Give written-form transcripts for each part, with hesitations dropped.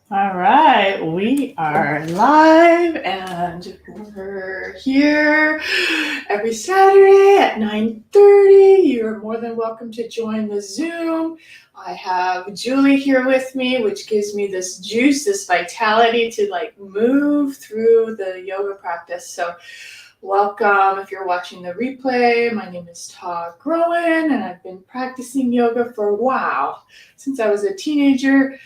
All right, we are live and we're here every Saturday at 9:30. You're more than welcome to join the Zoom. I have Julie here with me, which gives me this juice, this vitality to move through the yoga practice. So welcome if you're watching the replay. My name is Todd Groen and I've been practicing yoga for since I was a teenager.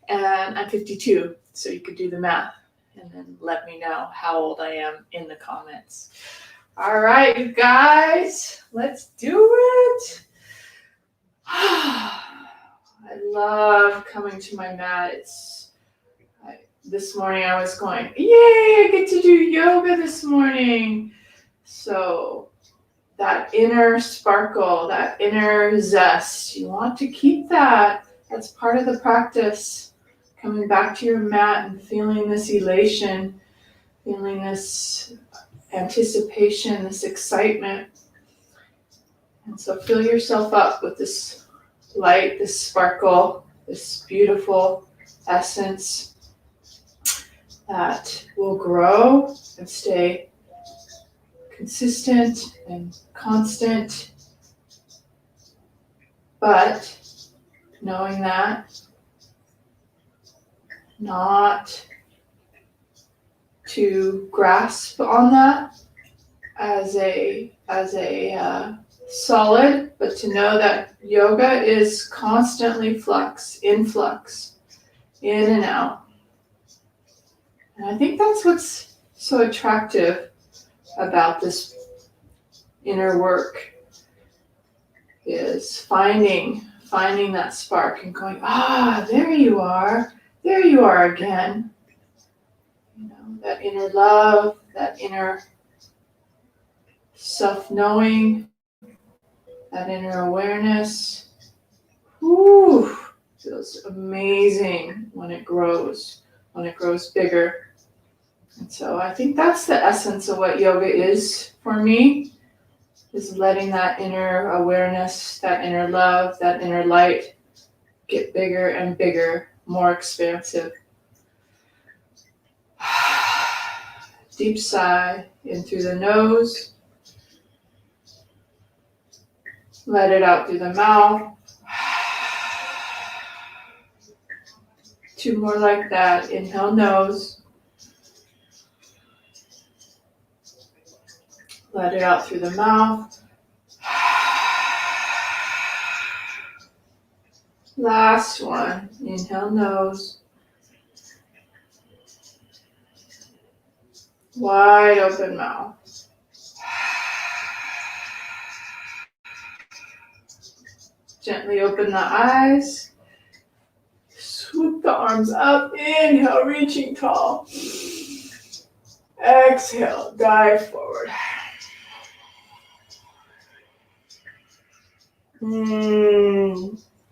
And I'm 52, so you could do the math and then let me know how old I am in the comments. All right, you guys, let's do it. I love coming to my mat. This morning I was going, yay, I get to do yoga this morning. So that inner sparkle, that inner zest, you want to keep that. That's part of the practice. Coming back to your mat and feeling this elation, feeling this anticipation, this excitement. And so fill yourself up with this light, this sparkle, this beautiful essence that will grow and stay consistent and constant. But knowing that, not to grasp on that as a solid, but to know that yoga is constantly in flux, in and out. And I think that's what's so attractive about this inner work, is finding that spark and going, there you are again. You know, that inner love, that inner self-knowing, that inner awareness. Whew, feels amazing when it grows bigger. And so I think that's the essence of what yoga is for me, is letting that inner awareness, that inner love, that inner light get bigger and bigger, more expansive. Deep sigh in through the nose. Let it out through the mouth. 2 more like that. Inhale, nose. Let it out through the mouth. Last one. Inhale, nose. Wide open mouth. Gently open the eyes. Swoop the arms up. Inhale, reaching tall. Exhale, dive forward.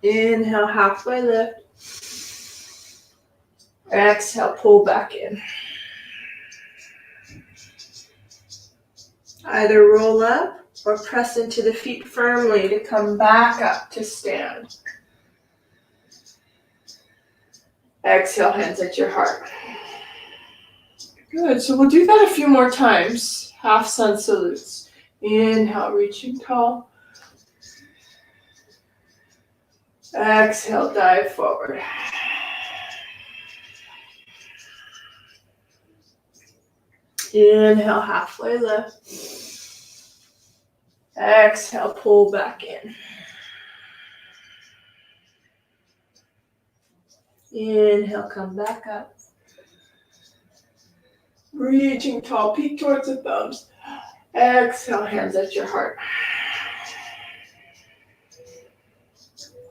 Inhale, halfway lift. Exhale, pull back in. Either roll up or press into the feet firmly to come back up to stand. Exhale, hands at your heart. Good, so we'll do that a few more times. Half sun salutes. Inhale, reaching tall. Exhale, dive forward. Inhale, halfway lift. Exhale, pull back in. Inhale, come back up. Reaching tall, peek towards the thumbs. Exhale, hands at your heart.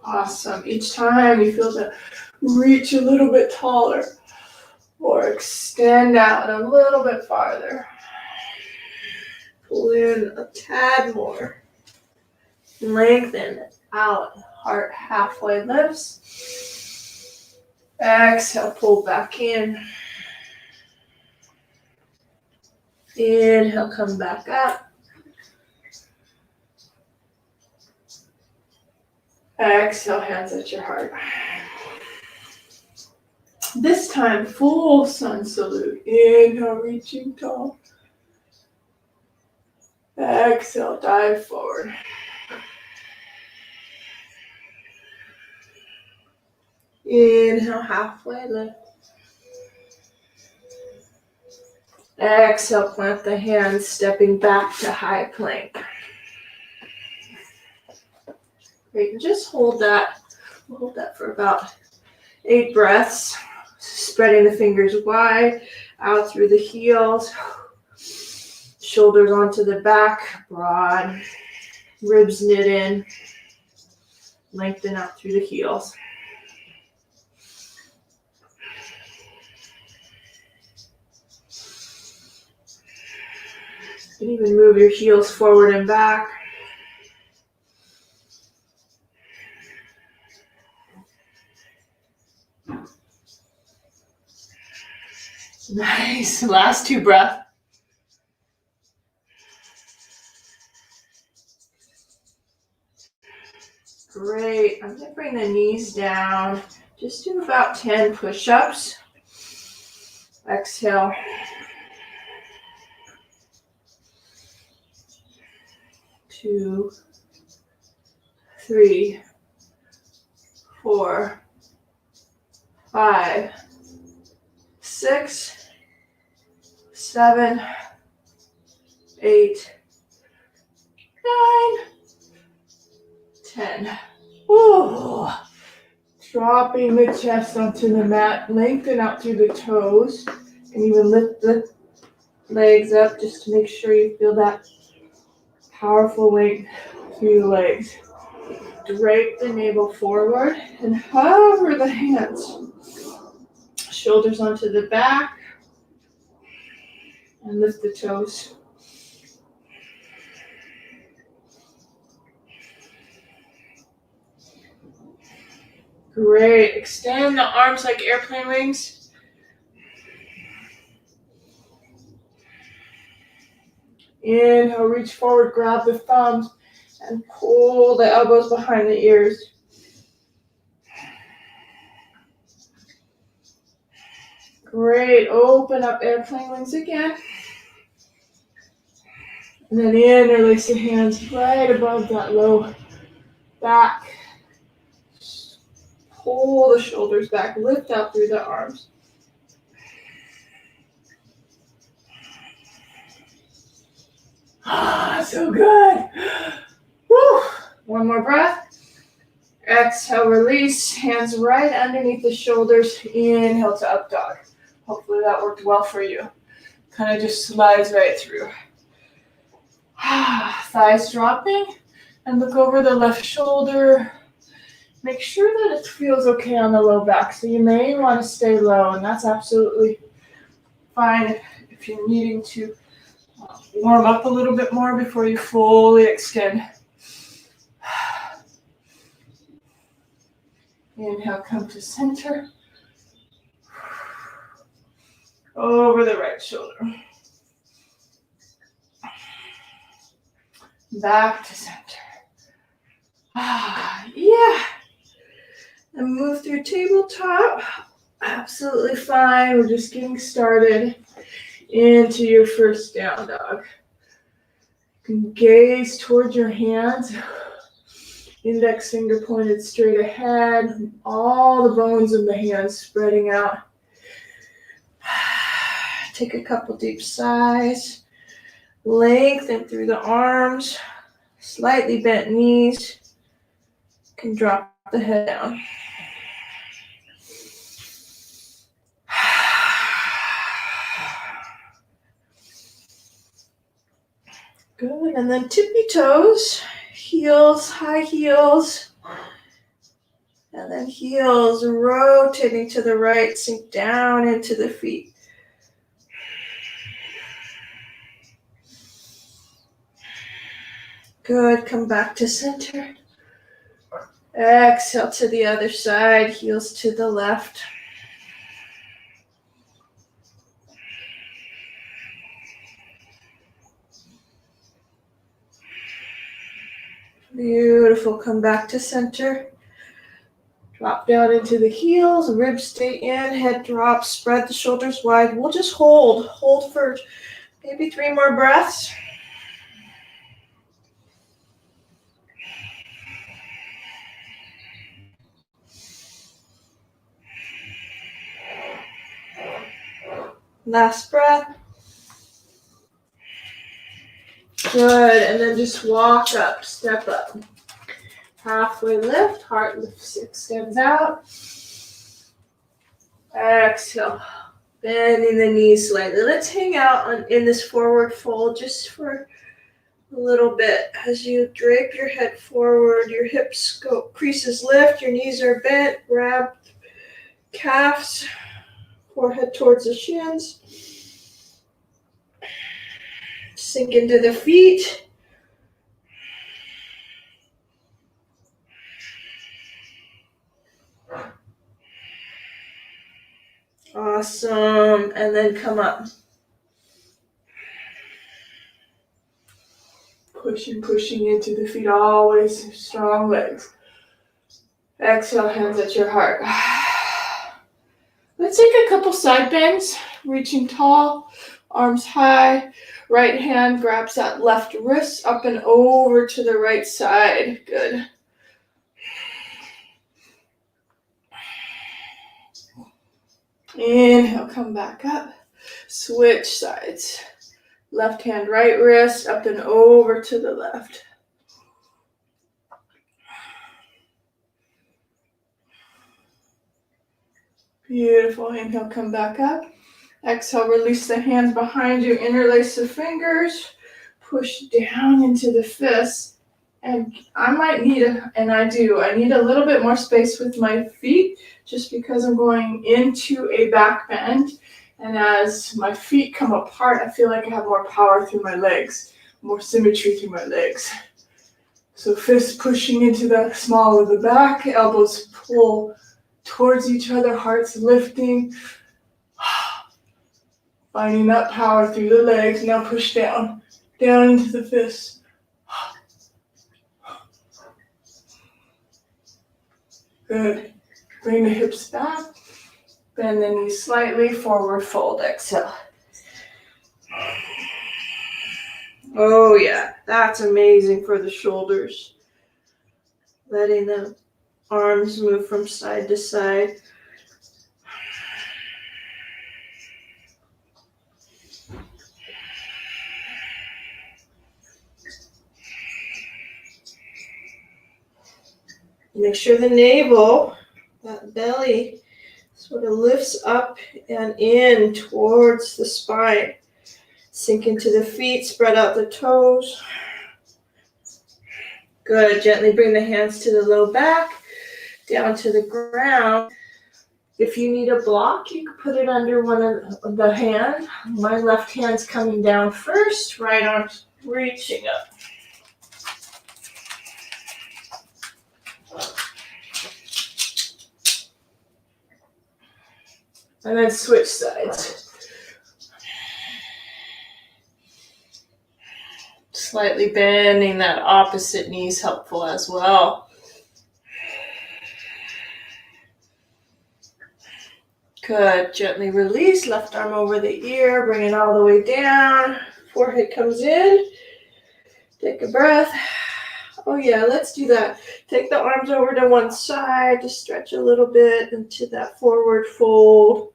Awesome. Each time you feel to reach a little bit taller or extend out a little bit farther. Pull in a tad more. Lengthen out. Heart halfway lifts. Exhale, pull back in. Inhale, come back up. Exhale, hands at your heart. This time, full sun salute. Inhale, reaching tall. Exhale, dive forward. Inhale, halfway lift. Exhale, plant the hands, stepping back to high plank. Great, and just hold that. We'll hold that for about 8 breaths. Spreading the fingers wide, out through the heels. Shoulders onto the back, broad. Ribs knit in. Lengthen out through the heels. You can even move your heels forward and back. Nice. Last 2 breaths. Great. I'm going to bring the knees down. Just do about 10 push-ups. Exhale. 2, 3, 4, 5, 6, 7, 8, 9, 10. Woo. Dropping the chest onto the mat, lengthen out through the toes, and even lift the legs up just to make sure you feel that powerful length through the legs. Drape the navel forward and hover the hands. Shoulders onto the back and lift the toes. Great. Extend the arms like airplane wings. Inhale, reach forward, grab the thumbs, and pull the elbows behind the ears. Great. Open up airplane wings again. And then interlace the hands right above that low back. Pull the shoulders back, lift out through the arms. Ah, so good. Woo. One more breath. Exhale, release. Hands right underneath the shoulders. Inhale to up dog. Hopefully that worked well for you. Kind of just slides right through. Thighs dropping. And look over the left shoulder. Make sure that it feels okay on the low back. So you may want to stay low, and that's absolutely fine if you're needing to warm up a little bit more before you fully extend. Inhale, come to center. Over the right shoulder. Back to center. Yeah. And move through tabletop. Absolutely fine. We're just getting started into your first down dog. You can gaze towards your hands. Index finger pointed straight ahead. All the bones of the hands spreading out. Take a couple deep sighs. Lengthen through the arms. Slightly bent knees. You can drop the head down. Good, and then tippy toes, heels, high heels, and then heels rotating to the right, sink down into the feet. Good, come back to center. Exhale to the other side, heels to the left. Beautiful, come back to center. Drop down into the heels, ribs stay in, head drops, spread the shoulders wide. We'll just hold for maybe 3 more breaths. Last breath. Good, and then just walk up, step up. Halfway lift, heart lifts, extends out. Exhale, bending the knees slightly. Let's hang out in this forward fold just for a little bit. As you drape your head forward, your hips go, creases lift, your knees are bent, grab calves, forehead towards the shins. Sink into the feet. Awesome. And then come up. Pushing into the feet, always strong legs. Exhale, hands at your heart. Let's take a couple side bends, reaching tall, arms high. Right hand grabs that left wrist up and over to the right side. Good. Inhale, come back up. Switch sides. Left hand, right wrist, up and over to the left. Beautiful. Inhale, come back up. Exhale, release the hands behind you, interlace the fingers, push down into the fists. And I might need, I need a little bit more space with my feet just because I'm going into a back bend. And as my feet come apart, I feel like I have more power through my legs, more symmetry through my legs. So fists pushing into the small of the back, elbows pull towards each other, hearts lifting. Finding that power through the legs. Now push down into the fists. Good. Bring the hips back. Bend the knees slightly, forward fold, exhale. Oh yeah, that's amazing for the shoulders. Letting the arms move from side to side. Make sure the navel, that belly, sort of lifts up and in towards the spine. Sink into the feet, spread out the toes. Good. Gently bring the hands to the low back, down to the ground. If you need a block, you can put it under one of the hand. My left hand's coming down first, right arm's reaching up. And then switch sides. Slightly bending that opposite knee is helpful as well. Good. Gently release. Left arm over the ear. Bring it all the way down. Forehead comes in. Take a breath. Oh yeah, let's do that. Take the arms over to one side. Just stretch a little bit into that forward fold.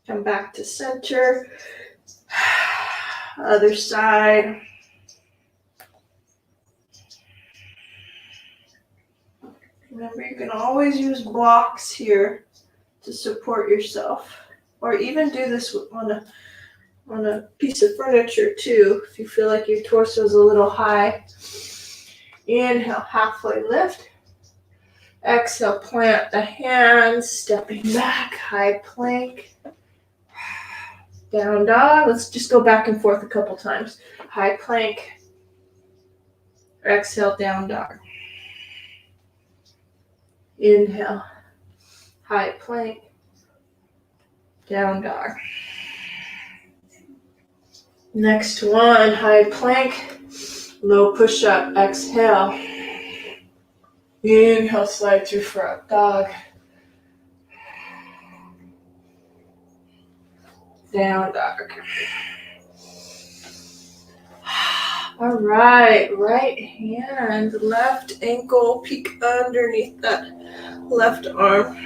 Come back to center. Other side. Remember, you can always use blocks here to support yourself. Or even do this on a piece of furniture too, if you feel like your torso is a little high. Inhale, halfway lift. Exhale, plant the hands, stepping back, high plank. Down dog. Let's just go back and forth a couple times. High plank. Exhale, down dog. Inhale. High plank. Down dog. Next one, high plank. Low push-up. Exhale. Inhale, slide through for up dog. Down dog. All right, right hand, left ankle, peek underneath that left arm.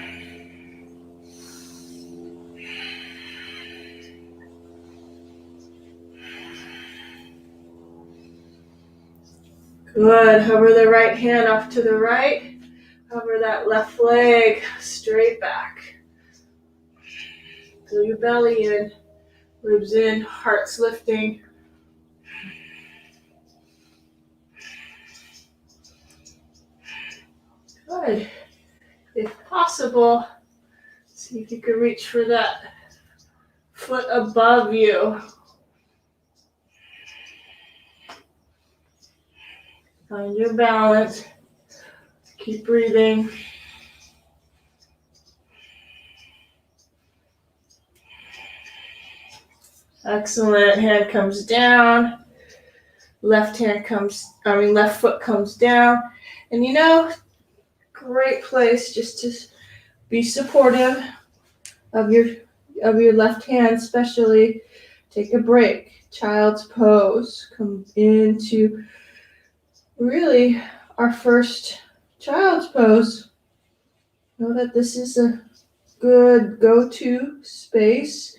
Good. Hover the right hand off to the right. Hover that left leg straight back. Feel your belly in, ribs in, heart's lifting. Good. If possible, see if you can reach for that foot above you. Find your balance. Keep breathing. Excellent. Hand comes down. Left foot comes down. And great place just to be supportive of your left hand, especially. Take a break. Child's pose. Come into really our first child's pose. Know that this is a good go-to space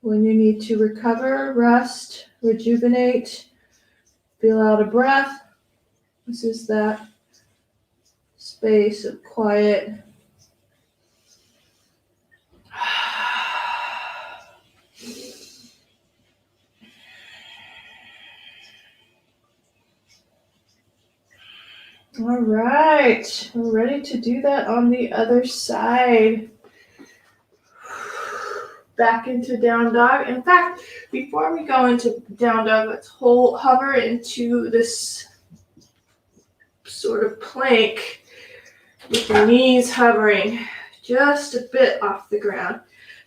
when you need to recover, rest, rejuvenate, feel out of breath. This is that space of quiet. All right, we're ready to do that on the other side. Back into down dog. In fact, before we go into down dog, let's hover into this sort of plank with the knees hovering just a bit off the ground.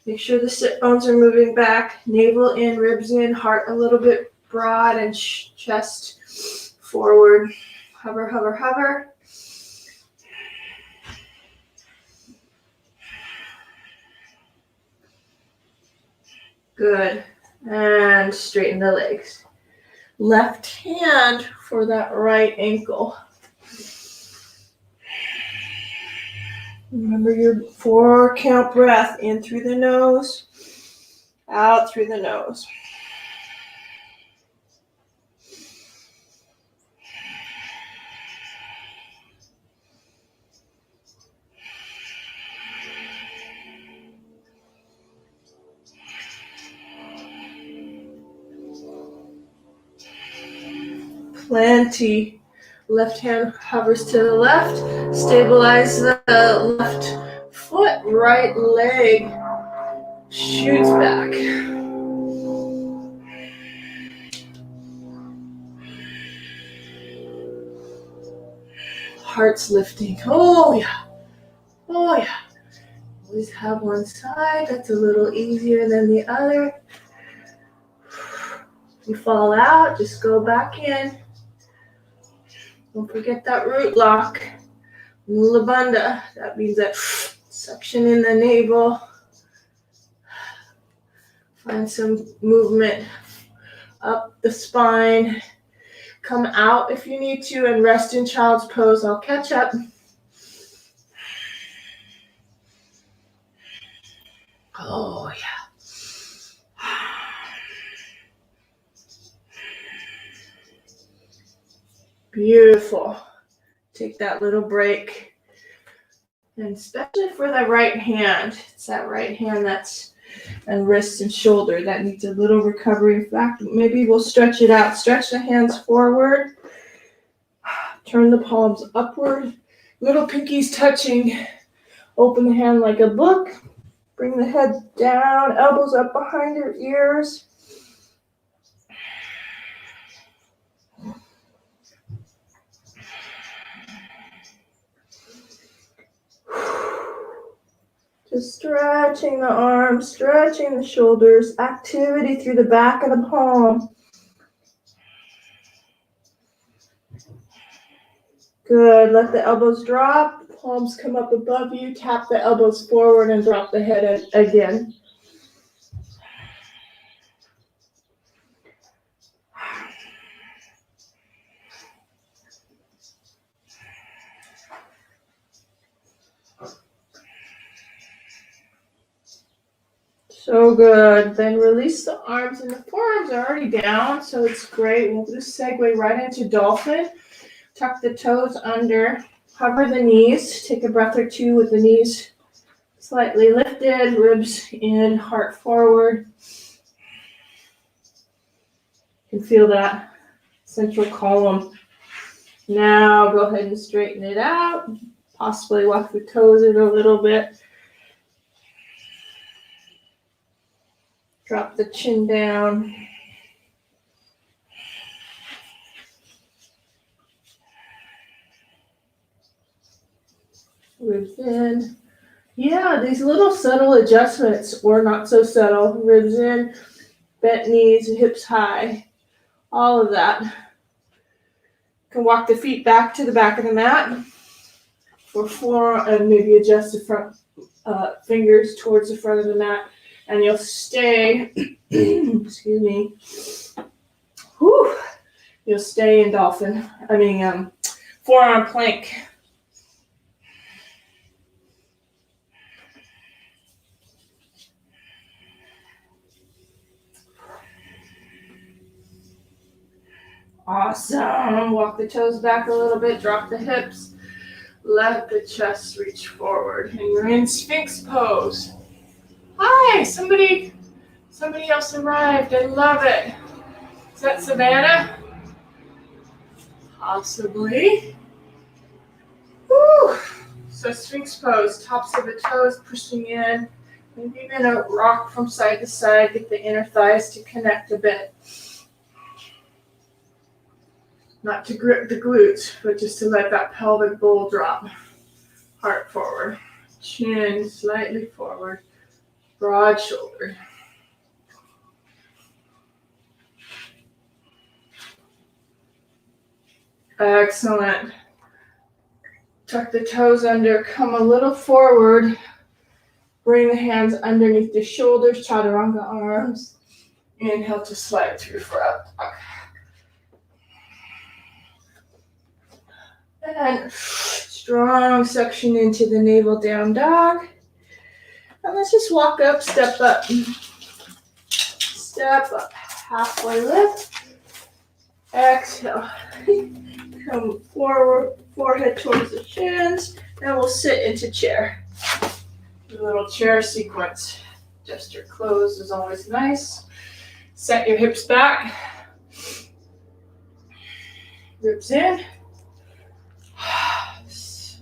Make sure the sit bones are moving back, navel in, ribs in, heart a little bit broad, and chest forward. Hover, hover, hover. Good. And straighten the legs. Left hand for that right ankle. Remember your 4-count breath. In through the nose, out through the nose. Plenty. Left hand hovers to the left. Stabilize the left foot. Right leg shoots back. Heart's lifting. Oh yeah. Oh yeah. Always have one side that's a little easier than the other. If you fall out, just go back in. Don't forget that root lock. Mula Bandha. That means that suction in the navel. Find some movement up the spine. Come out if you need to and rest in child's pose. I'll catch up. Oh, yeah. Beautiful. Take that little break. And especially for the right hand. It's that right hand and wrist and shoulder that needs a little recovery. In fact, maybe we'll stretch it out. Stretch the hands forward. Turn the palms upward. Little pinkies touching. Open the hand like a book. Bring the head down. Elbows up behind your ears. Just stretching the arms, stretching the shoulders, activity through the back of the palm. Good. Let the elbows drop. Palms come up above you. Tap the elbows forward and drop the head again. So good. Then release the arms, and the forearms are already down, so it's great. We'll just segue right into dolphin. Tuck the toes under. Hover the knees. Take a breath or two with the knees slightly lifted, ribs in, heart forward. You can feel that central column. Now go ahead and straighten it out. Possibly walk the toes in a little bit. Drop the chin down. Ribs in. Yeah, these little subtle adjustments, or not so subtle. Ribs in, bent knees, hips high. All of that. You can walk the feet back to the back of the mat. For four, and maybe adjust the front fingers towards the front of the mat. And you'll stay, excuse me, you'll stay in forearm plank. Awesome. Walk the toes back a little bit, drop the hips, let the chest reach forward. And you're in Sphinx pose. Hi, somebody else arrived. I love it. Is that Savannah? Possibly. Woo. So Sphinx pose, tops of the toes pushing in. Maybe even a rock from side to side, get the inner thighs to connect a bit. Not to grip the glutes, but just to let that pelvic bowl drop. Heart forward, chin slightly forward, broad shoulder. Excellent. Tuck the toes under, come a little forward. Bring the hands underneath the shoulders, chaturanga arms. Inhale to slide through for up dog. And strong suction into the navel, down dog. And let's just walk up, step up. Step up, halfway lift. Exhale. Come forward, forehead towards the shins. Now we'll sit into chair. A little chair sequence. Gesture closed is always nice. Set your hips back. Ribs in.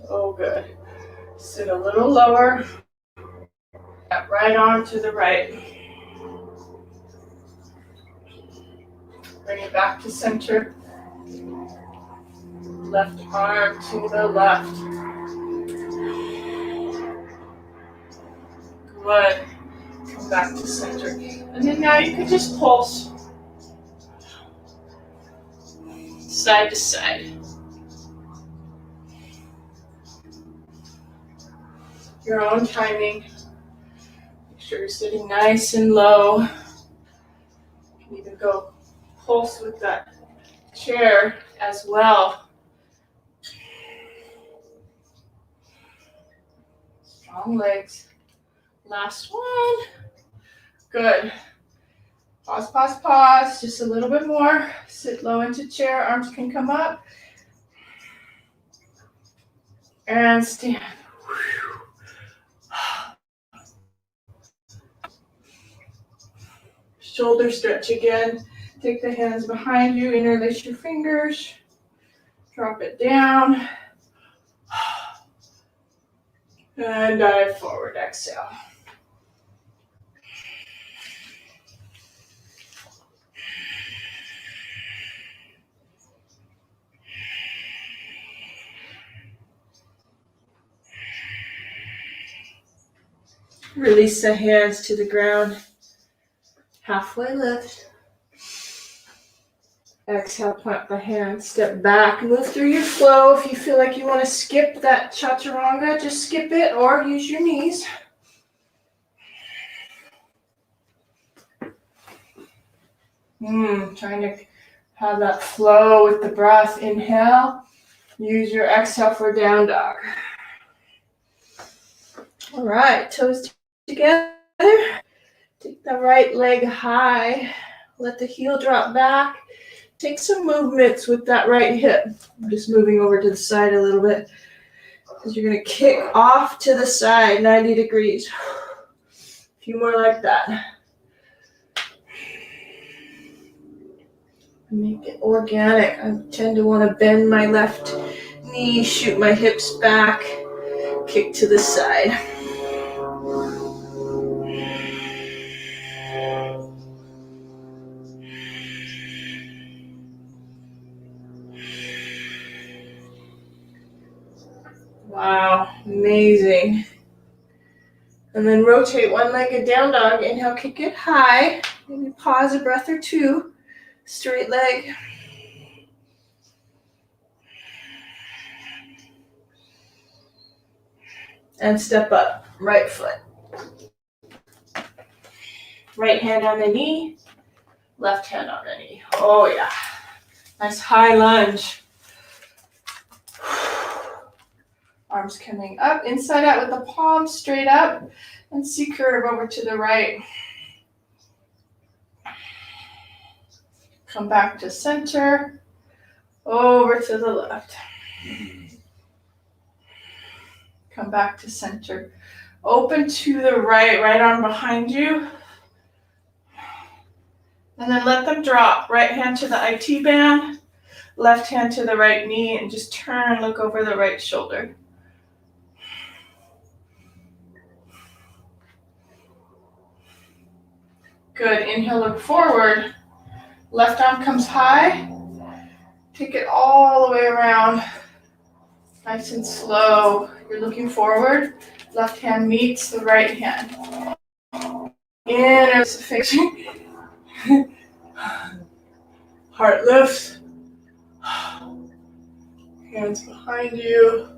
So good. Sit a little lower. That right arm to the right. Bring it back to center. Left arm to the left. Good. Come back to center. And then now you can just pulse side to side. Your own timing. Make sure you're sitting nice and low. You can even go pulse with that chair as well. Strong legs. Last one. Good. Pause, pause, pause. Just a little bit more. Sit low into chair. Arms can come up. And stand. Shoulder stretch again. Take the hands behind you. Interlace your fingers. Drop it down. And dive forward. Exhale. Release the hands to the ground. Halfway lift. Exhale, plant the hands, step back, move through your flow. If you feel like you want to skip that chaturanga, just skip it or use your knees. Trying to have that flow with the breath. Inhale, use your exhale for down dog. All right, toes together. Take the right leg high. Let the heel drop back. Take some movements with that right hip. I'm just moving over to the side a little bit because you're going to kick off to the side, 90 degrees. A few more like that. Make it organic. I tend to want to bend my left knee, shoot my hips back, kick to the side. Wow, amazing. And then rotate one-legged down dog. Inhale, kick it high. Maybe pause a breath or two. Straight leg. And step up. Right foot. Right hand on the knee. Left hand on the knee. Oh, yeah. Nice high lunge. Arms coming up, inside out with the palms straight up, and C-curve over to the right. Come back to center, over to the left. Come back to center. Open to the right, right arm behind you. And then let them drop. Right hand to the IT band, left hand to the right knee, and just turn, look over the right shoulder. Good. Inhale, look forward. Left arm comes high. Take it all the way around. Nice and slow. You're looking forward. Left hand meets the right hand. Inner fixation. Heart lifts. Hands behind you.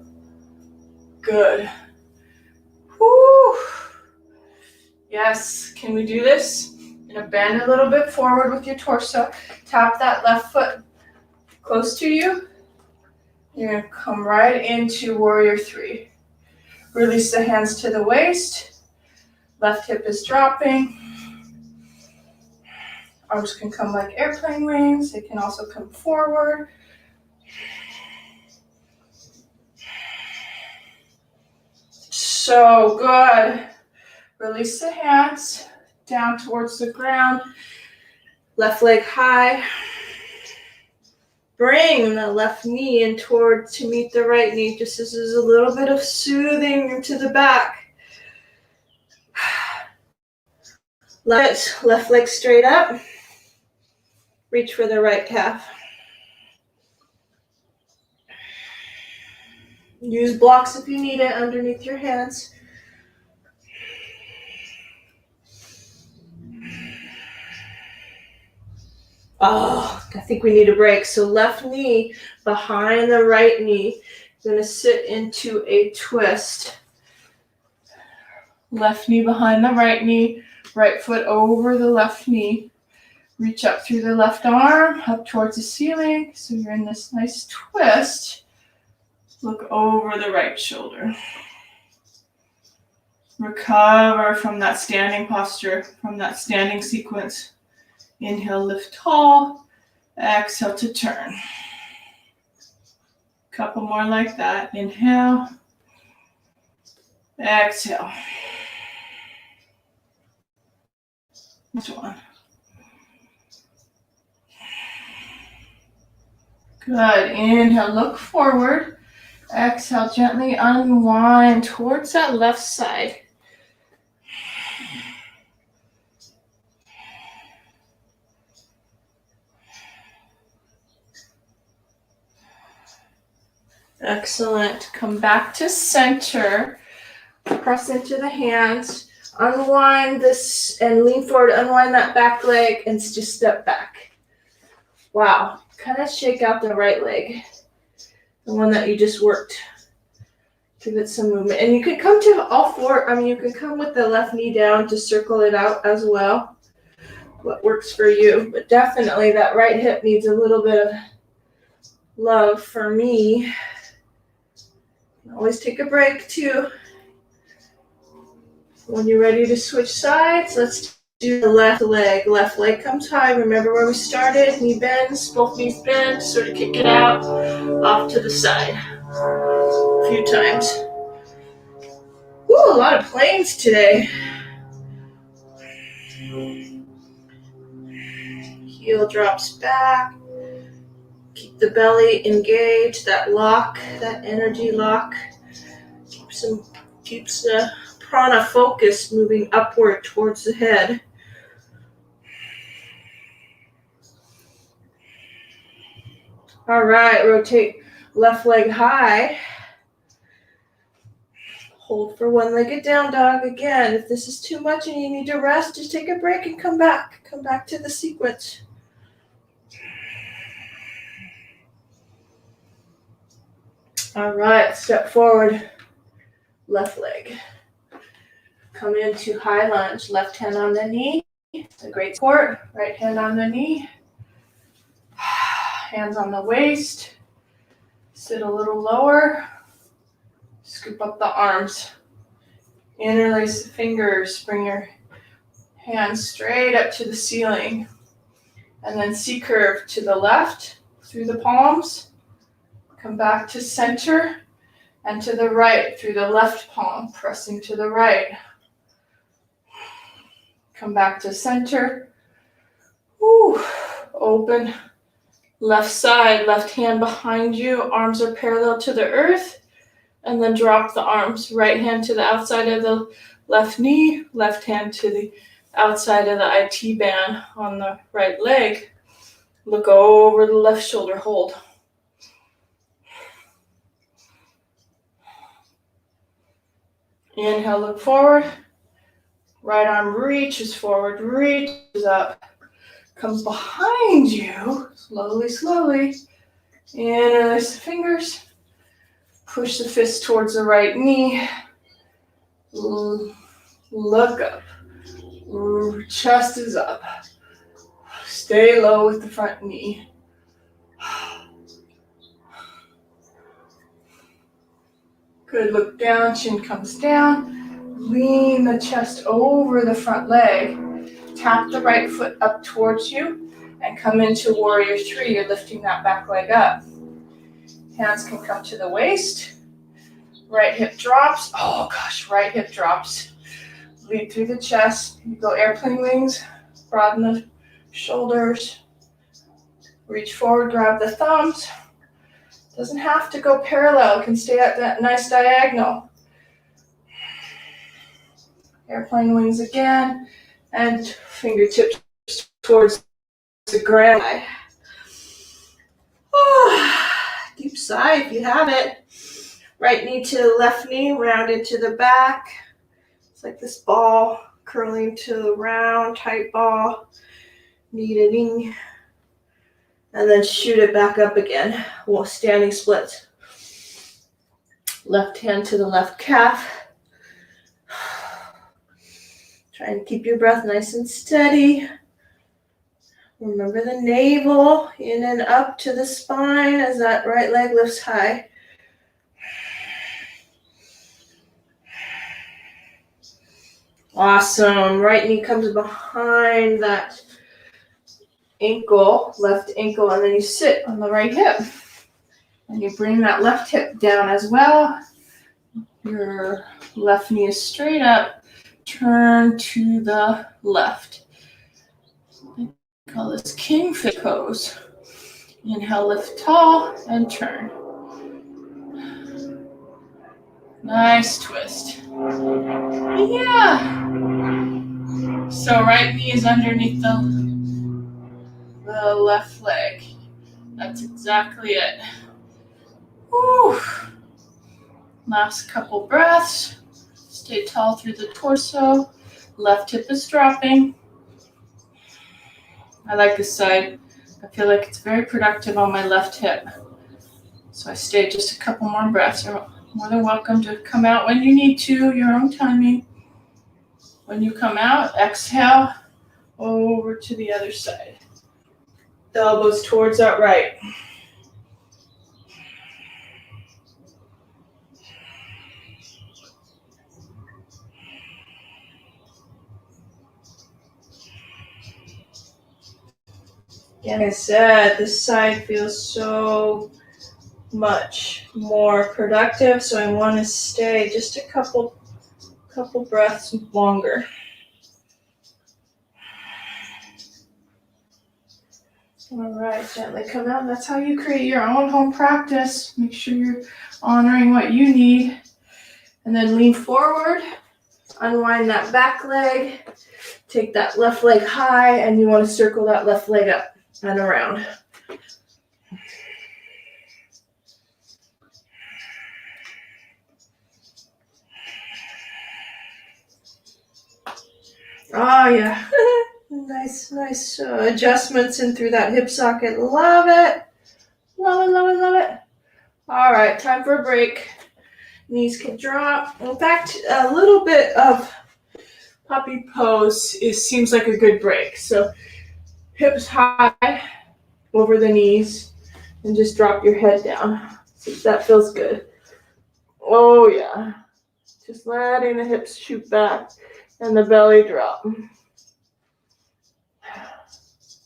Good. Woo. Yes. Can we do this? You're gonna bend a little bit forward with your torso. Tap that left foot close to you. You're gonna come right into warrior three. Release the hands to the waist. Left hip is dropping. Arms can come like airplane wings. They can also come forward. So good. Release the hands down towards the ground. Left leg high. Bring the left knee in toward to meet the right knee. Just this is a little bit of soothing into the back. Left leg straight up. Reach for the right calf. Use blocks if you need it underneath your hands. Oh, I think we need a break. So left knee behind the right knee. You're going to sit into a twist. Left knee behind the right knee. Right foot over the left knee. Reach up through the left arm, up towards the ceiling. So you're in this nice twist. Look over the right shoulder. Recover from that standing posture, from that standing sequence. Inhale, lift tall. Exhale to turn. Couple more like that. Inhale. Exhale. Next one. Good. Inhale, look forward. Exhale, gently unwind towards that left side. Excellent. Come back to center. Press into the hands. Unwind this and lean forward. Unwind that back leg and just step back. Wow. Kind of shake out the right leg, the one that you just worked. Give it some movement. And you can come to all four. You can come with the left knee down to circle it out as well. What works for you. But definitely that right hip needs a little bit of love for me. Always take a break too. When you're ready to switch sides, let's do the left leg. Left leg comes high. Remember where we started. Knee bends, both knees bend. Sort of kick it out, off to the side. A few times. Ooh, a lot of planes today. Heel drops back. Keep the belly engaged. That lock, that energy lock, keeps the prana focus moving upward towards the head. All right, rotate left leg high. Hold for one-legged down dog again. If this is too much and you need to rest, just take a break and come back. Come back to the sequence. All right, step forward, left leg. Come into high lunge, left hand on the knee. It's a great support. Right hand on the knee. Hands on the waist. Sit a little lower. Scoop up the arms. Interlace the fingers. Bring your hands straight up to the ceiling. And then C-curve to the left through the palms. Come back to center and to the right through the left palm, pressing to the right. Come back to center. Woo. Open. Left side, left hand behind you. Arms are parallel to the earth. And then drop the arms. Right hand to the outside of the left knee. Left hand to the outside of the IT band on the right leg. Look over the left shoulder. Hold. Inhale, look forward. Right arm reaches forward, reaches up. Comes behind you. Slowly, slowly. Interlace the fingers. Push the fist towards the right knee. Look up. Chest is up. Stay low with the front knee. Good, look down, chin comes down. Lean the chest over the front leg. Tap the right foot up towards you and come into warrior three. You're lifting that back leg up. Hands can come to the waist. Right hip drops. Oh gosh, right hip drops. Lead through the chest. You go airplane wings. Broaden the shoulders. Reach forward, grab the thumbs. Doesn't have to go parallel. It can stay at that nice diagonal. Airplane wings again. And fingertips towards the ground. Deep sigh if you have it. Right knee to the left knee, round into the back. It's like this ball curling to the round, tight ball. Knee to knee. And then shoot it back up again. Standing splits. Left hand to the left calf. Try and keep your breath nice and steady. Remember the navel, in and up to the spine as that right leg lifts high. Awesome. Right knee comes behind that ankle, left ankle, and then you sit on the right hip. And you bring that left hip down as well. Your left knee is straight up. Turn to the left. I call this kingfish pose. Inhale, lift tall, and turn. Nice twist. Yeah. So right knee is underneath the left leg. That's exactly it. Whew. Last couple breaths. Stay tall through the torso. Left hip is dropping. I like this side. I feel like it's very productive on my left hip. So I stay just a couple more breaths. You're more than welcome to come out when you need to, your own timing. When you come out, exhale over to the other side. The elbows towards that right. Like I said, this side feels so much more productive, so I want to stay just a couple breaths longer. All right, gently come out. That's how you create your own home practice. Make sure you're honoring what you need. And then lean forward, unwind that back leg, take that left leg high, and you want to circle that left leg up and around. Oh, yeah. Nice adjustments in through that hip socket. Love it. Love it, love it, love it. All right, time for a break. Knees can drop. In fact, a little bit of puppy pose seems like a good break. So hips high over the knees and just drop your head down. See if that feels good. Oh, yeah. Just letting the hips shoot back and the belly drop.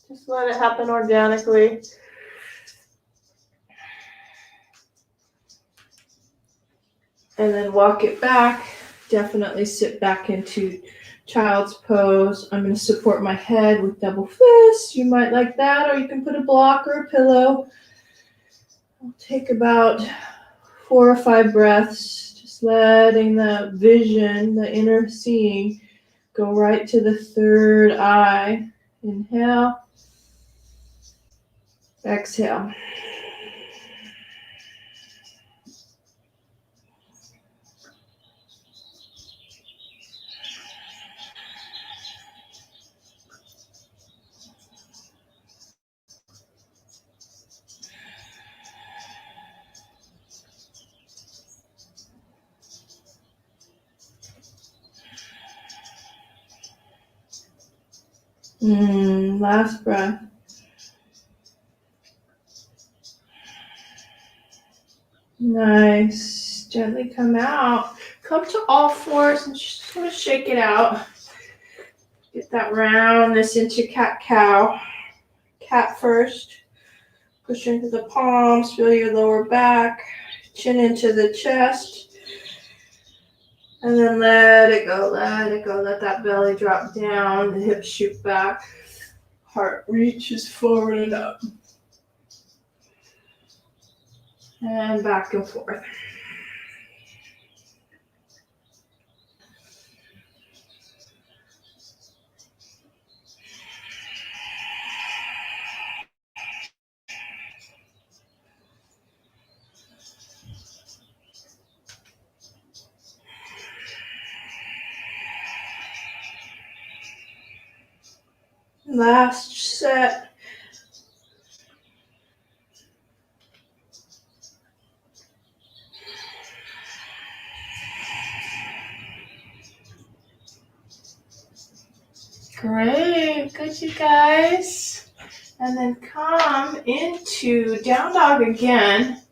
Just let it happen organically. And then walk it back. Definitely sit back into child's pose. I'm going to support my head with double fists. You might like that, or you can put a block or a pillow. I'll take about 4 or 5 breaths, just letting the vision, the inner seeing, go right to the third eye. Inhale. Exhale. Last breath. Nice. Gently come out. Come to all fours and just sort of shake it out. Get that roundness into cat-cow. Cat first. Push into the palms. Feel your lower back. Chin into the chest. And then let it go, let it go. Let that belly drop down. The hips shoot back. Heart reaches forward and up. And back and forth. Last set. Great, good you guys. And then come into down dog again.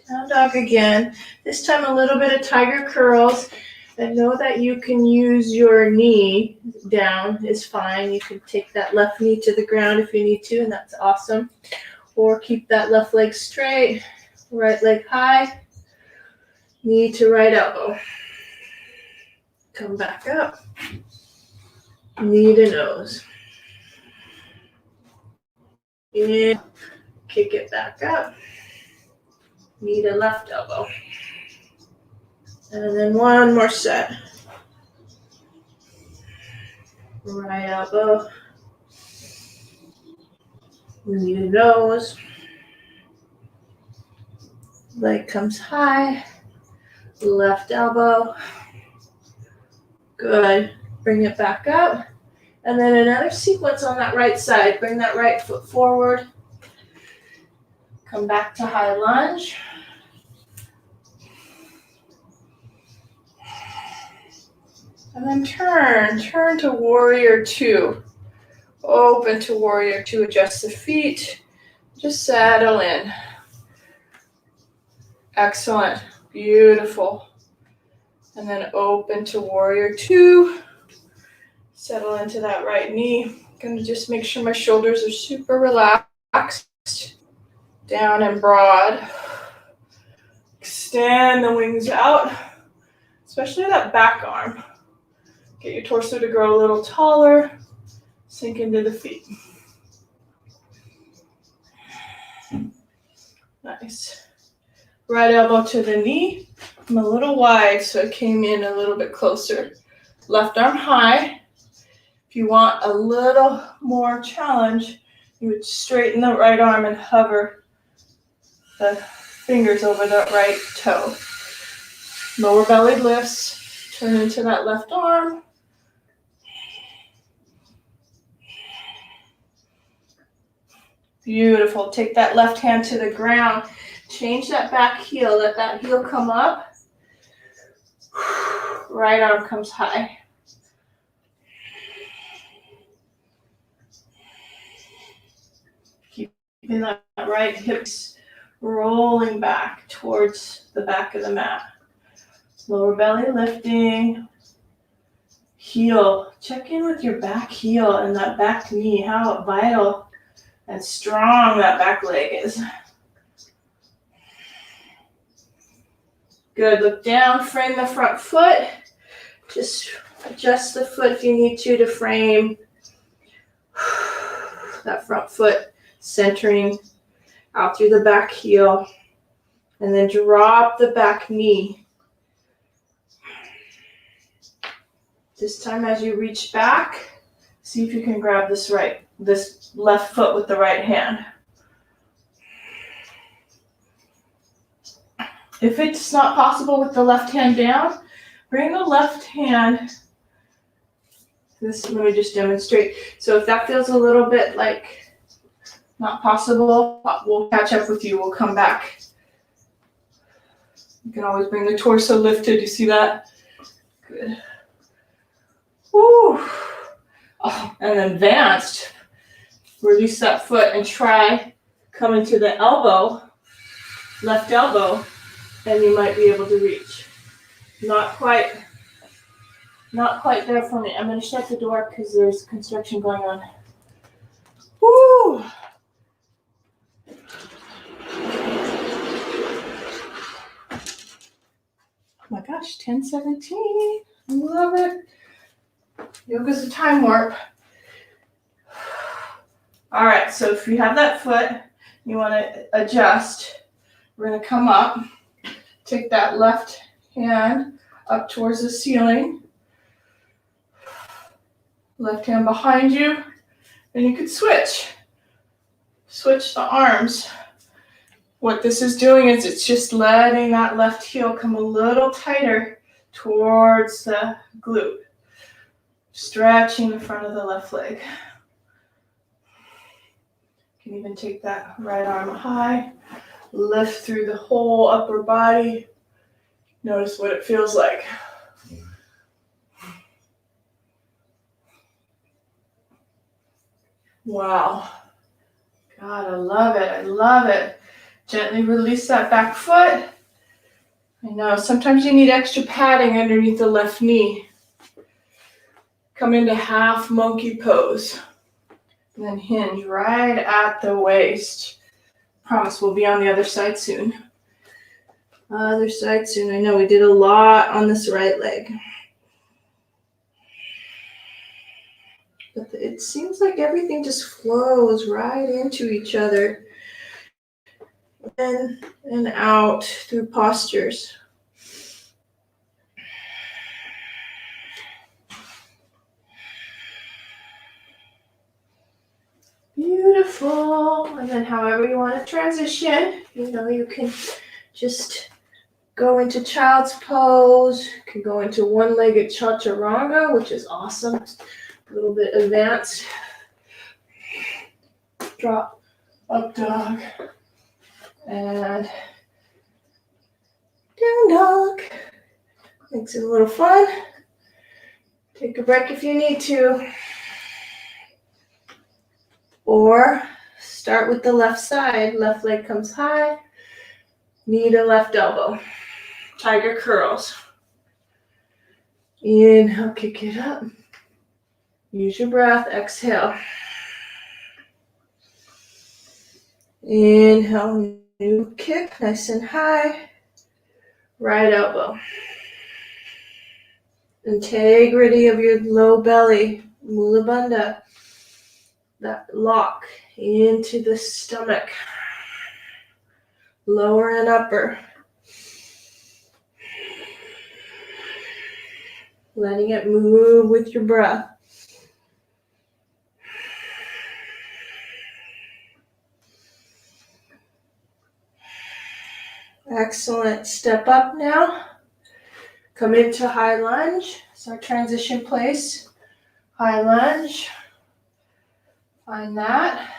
Down dog again. This time a little bit of tiger curls. And know that you can use your knee down is fine. You can take that left knee to the ground if you need to, and that's awesome. Or keep that left leg straight, right leg high, knee to right elbow. Come back up. Knee to nose. And kick it back up. Knee to left elbow. And then one more set. Right elbow. Knee to nose. Leg comes high. Left elbow. Good. Bring it back up. And then another sequence on that right side. Bring that right foot forward. Come back to high lunge. And then turn to warrior two. Open to warrior two, adjust the feet. Just settle in. Excellent, beautiful. And then open to warrior two. Settle into that right knee. Gonna just make sure my shoulders are super relaxed. Down and broad. Extend the wings out, especially that back arm. Get your torso to grow a little taller. Sink into the feet. Nice. Right elbow to the knee. I'm a little wide, so it came in a little bit closer. Left arm high. If you want a little more challenge, you would straighten the right arm and hover the fingers over the right toe. Lower belly lifts. Turn into that left arm. Beautiful. Take that left hand to the ground. Change that back heel. Let that heel come up. Right arm comes high. Keeping that right hip rolling back towards the back of the mat. Lower belly lifting. Heel. Check in with your back heel and that back knee. How vital and strong that back leg is. Good. Look down. Frame the front foot. Just adjust the foot if you need to frame that front foot, centering out through the back heel. And then drop the back knee. This time as you reach back, see if you can grab this left foot with the right hand. If it's not possible with the left hand down, bring the left hand. Let me just demonstrate. So if that feels a little bit like not possible, we'll catch up with you. We'll come back. You can always bring the torso lifted. You see that? Good. Woo. Oh, and advanced. Release that foot and try coming to the elbow, left elbow, and you might be able to reach. Not quite there for me. I'm going to shut the door because there's construction going on. Woo! Oh my gosh, 10:17. I love it. Yoga's a time warp. All right, so if you have that foot, you want to adjust. We're going to come up, take that left hand up towards the ceiling. Left hand behind you, and you could switch the arms. What this is doing is it's just letting that left heel come a little tighter towards the glute, stretching the front of the left leg. You can even take that right arm high, lift through the whole upper body. Notice what it feels like. Wow. God, I love it. I love it. Gently release that back foot. I know, sometimes you need extra padding underneath the left knee. Come into half monkey pose. And then hinge right at the waist. Promise we'll be on the other side soon. Other side soon. I know we did a lot on this right leg. But it seems like everything just flows right into each other. In and out through postures. Beautiful. And then however you want to transition, you can just go into child's pose. You can go into one-legged chaturanga, which is awesome. A little bit advanced. Drop, up dog, and down dog. Makes it a little fun. Take a break if you need to. Or start with the left side. Left leg comes high. Knee to left elbow. Tiger curls. Inhale, kick it up. Use your breath. Exhale. Inhale, new kick, nice and high. Right elbow. Integrity of your low belly, Mula Bandha. That lock into the stomach. Lower and upper. Letting it move with your breath. Excellent. Step up now. Come into high lunge. It's our transition place. High lunge. Find that.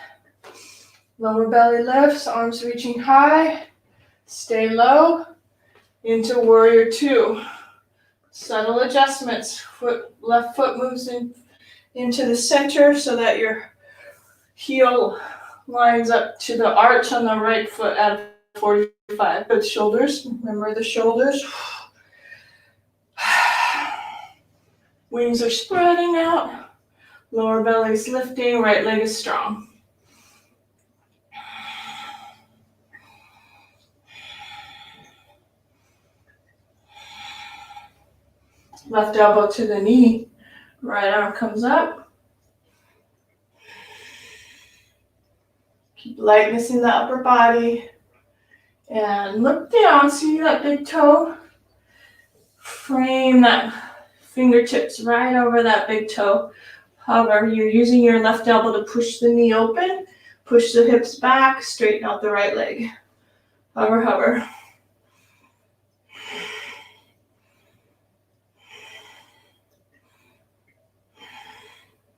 Lower belly lifts, arms reaching high. Stay low. Into warrior two. Subtle adjustments. Left foot moves into the center so that your heel lines up to the arch on the right foot at 45. Good shoulders. Remember the shoulders. Wings are spreading out. Lower belly's lifting. Right leg is strong. Left elbow to the knee. Right arm comes up. Keep lightness in the upper body. And look down. See that big toe? Frame that fingertips right over that big toe. Hover. You're using your left elbow to push the knee open. Push the hips back. Straighten out the right leg. Hover, hover.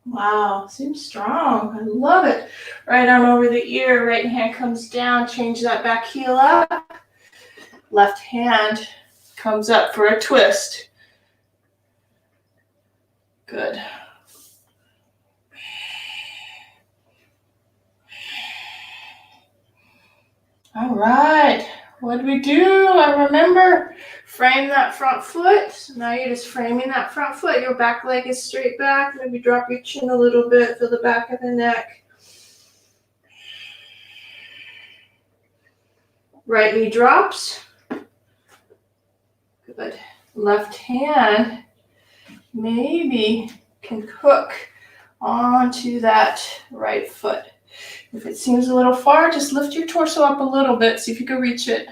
Wow, seems strong. I love it. Right arm over the ear, right hand comes down. Change that back heel up. Left hand comes up for a twist. Good. All right. What do we do? I remember. Frame that front foot. So now you're just framing that front foot. Your back leg is straight back. Maybe drop your chin a little bit. Feel the back of the neck. Right knee drops. Good. Left hand maybe can hook onto that right foot. If it seems a little far, just lift your torso up a little bit. See if you can reach it.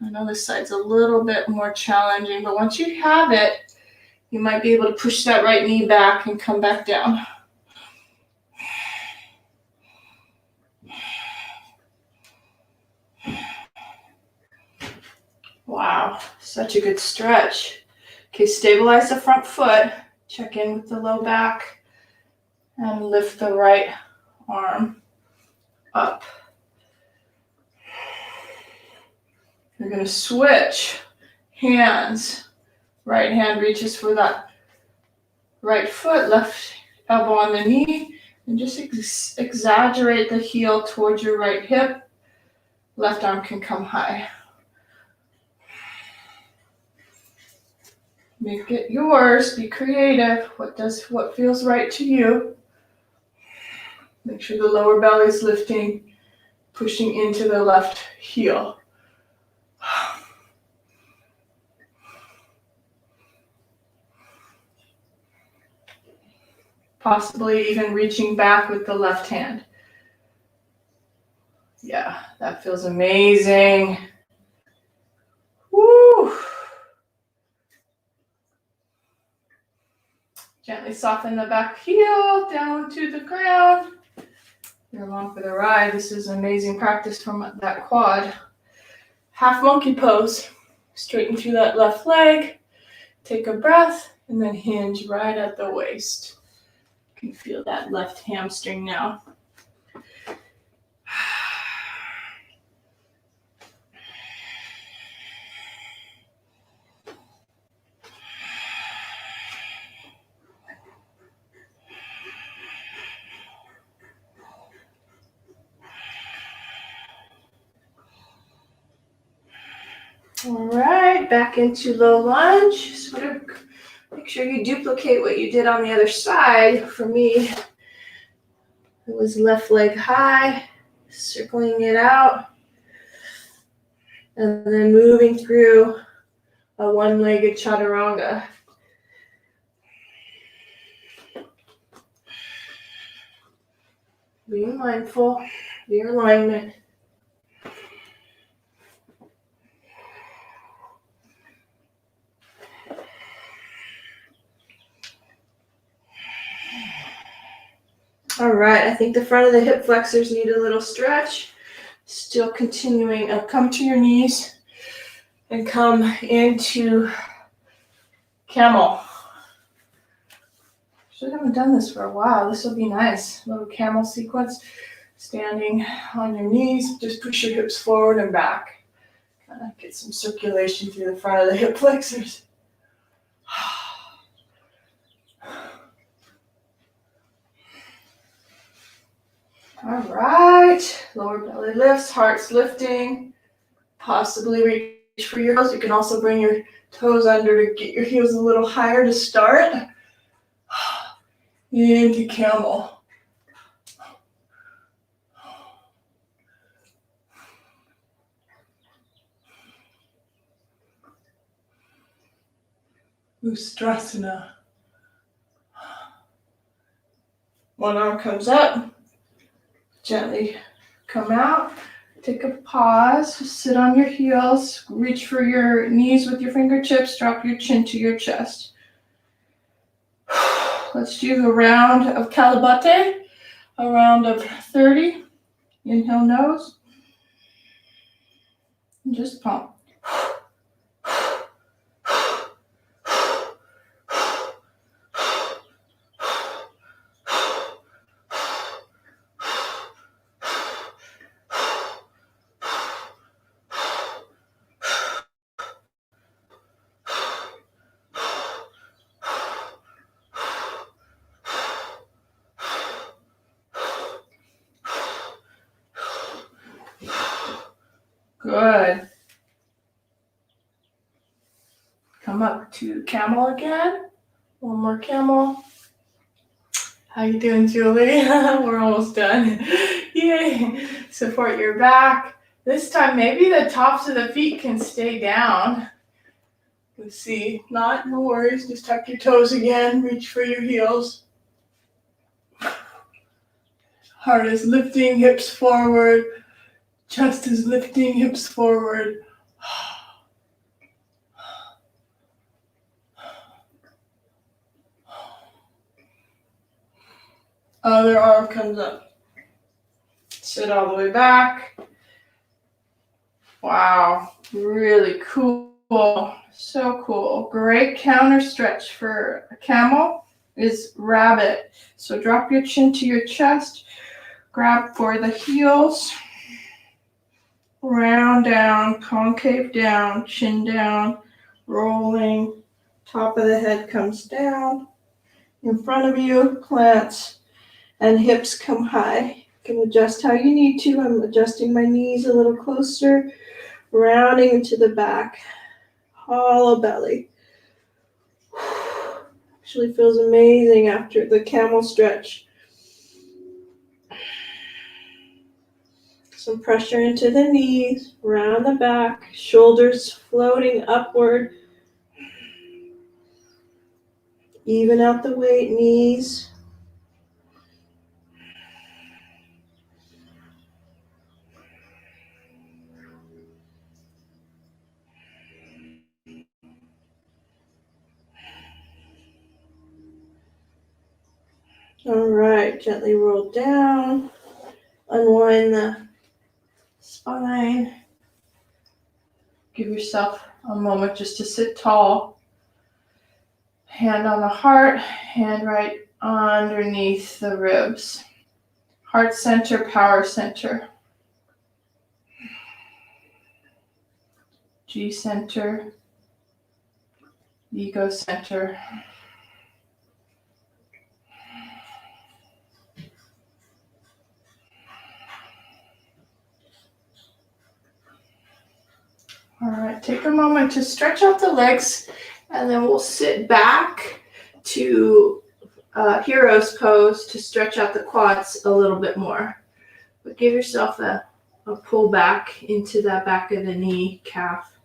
I know this side's a little bit more challenging, but once you have it, you might be able to push that right knee back and come back down. Wow, such a good stretch. Okay, stabilize the front foot. Check in with the low back and lift the right arm up. You're going to switch hands. Right hand reaches for that right foot, left elbow on the knee, and just exaggerate the heel towards your right hip. Left arm can come high. Make it yours. Be creative. What feels right to you. Make sure the lower belly is lifting, pushing into the left heel. Possibly even reaching back with the left hand. Yeah, that feels amazing. Woo! Gently soften the back heel down to the ground. You're along for the ride. This is amazing practice from that quad. Half monkey pose. Straighten through that left leg. Take a breath and then hinge right at the waist. You can feel that left hamstring now. All right, back into low lunge. Sort of make sure you duplicate what you did on the other side. For me, it was left leg high, circling it out, and then moving through a one-legged chaturanga. Being mindful of your alignment. All right, I think the front of the hip flexors need a little stretch. Still continuing, come to your knees and come into camel. Actually, I haven't done this for a while. This will be nice. A little camel sequence. Standing on your knees, just push your hips forward and back. Kind of get some circulation through the front of the hip flexors. All right, lower belly lifts, heart's lifting. Possibly reach for your heels. You can also bring your toes under to get your heels a little higher to start. Into camel. Ustrasana. One arm comes up. Gently come out. Take a pause. Sit on your heels. Reach for your knees with your fingertips. Drop your chin to your chest. Let's do a round of Kalabate. A round of 30. Inhale, nose. And just pump. Good. Come up to camel again. One more camel. How you doing, Julie? We're almost done. Yay. Support your back. This time, maybe the tops of the feet can stay down. Let's see. Not, no worries. Just tuck your toes again. Reach for your heels. Heart is lifting, hips forward. Chest is lifting, hips forward. Other arm comes up. Sit all the way back. Wow, really cool. So cool. Great counter stretch for a camel is rabbit. So drop your chin to your chest. Grab for the heels. Round down, concave down, chin down, rolling. Top of the head comes down. In front of you, plants and hips come high. You can adjust how you need to. I'm adjusting my knees a little closer, rounding into the back. Hollow belly. Actually feels amazing after the camel stretch. Some pressure into the knees, round the back, shoulders floating upward. Even out the weight, knees. All right, gently roll down. Unwind the spine. Give yourself a moment just to sit tall. Hand on the heart, hand right underneath the ribs. Heart center, power center. G center, ego center. All right, take a moment to stretch out the legs, and then we'll sit back to hero's pose to stretch out the quads a little bit more. But give yourself a pull back into that back of the knee, calf.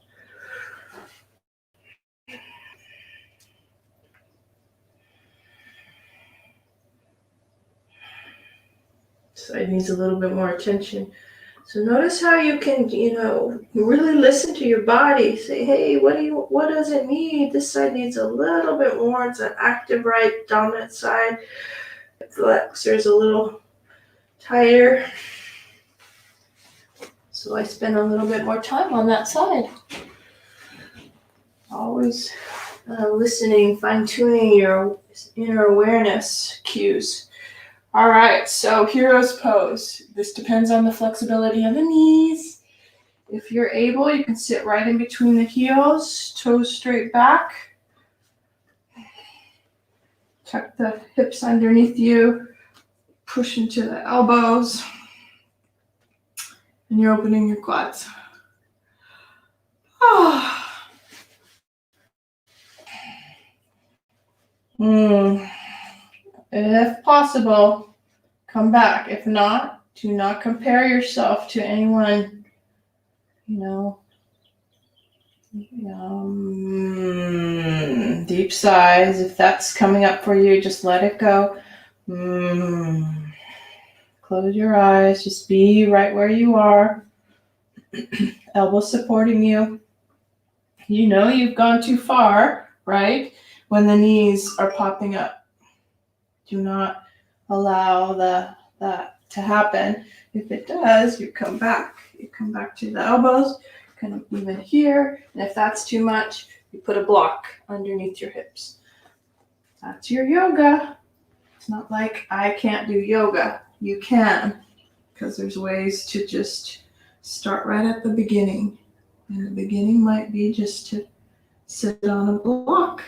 Side needs a little bit more attention. So notice how you can, really listen to your body. Say, hey, what does it need? This side needs a little bit more. It's an active right, dominant side. Flexors a little tighter. So I spend a little bit more time on that side. Always listening, fine-tuning your inner awareness cues. All right, so hero's pose. This depends on the flexibility of the knees. If you're able, you can sit right in between the heels, toes straight back. Tuck the hips underneath you, push into the elbows, and you're opening your quads. If possible, come back. If not, do not compare yourself to anyone, deep sighs. If that's coming up for you, just let it go. Close your eyes. Just be right where you are. Elbows supporting you. You know you've gone too far, right? When the knees are popping up. Do not allow that to happen. If it does, you come back. You come back to the elbows, kind of even here. And if that's too much, you put a block underneath your hips. That's your yoga. It's not like I can't do yoga. You can, because there's ways to just start right at the beginning. And the beginning might be just to sit on a block.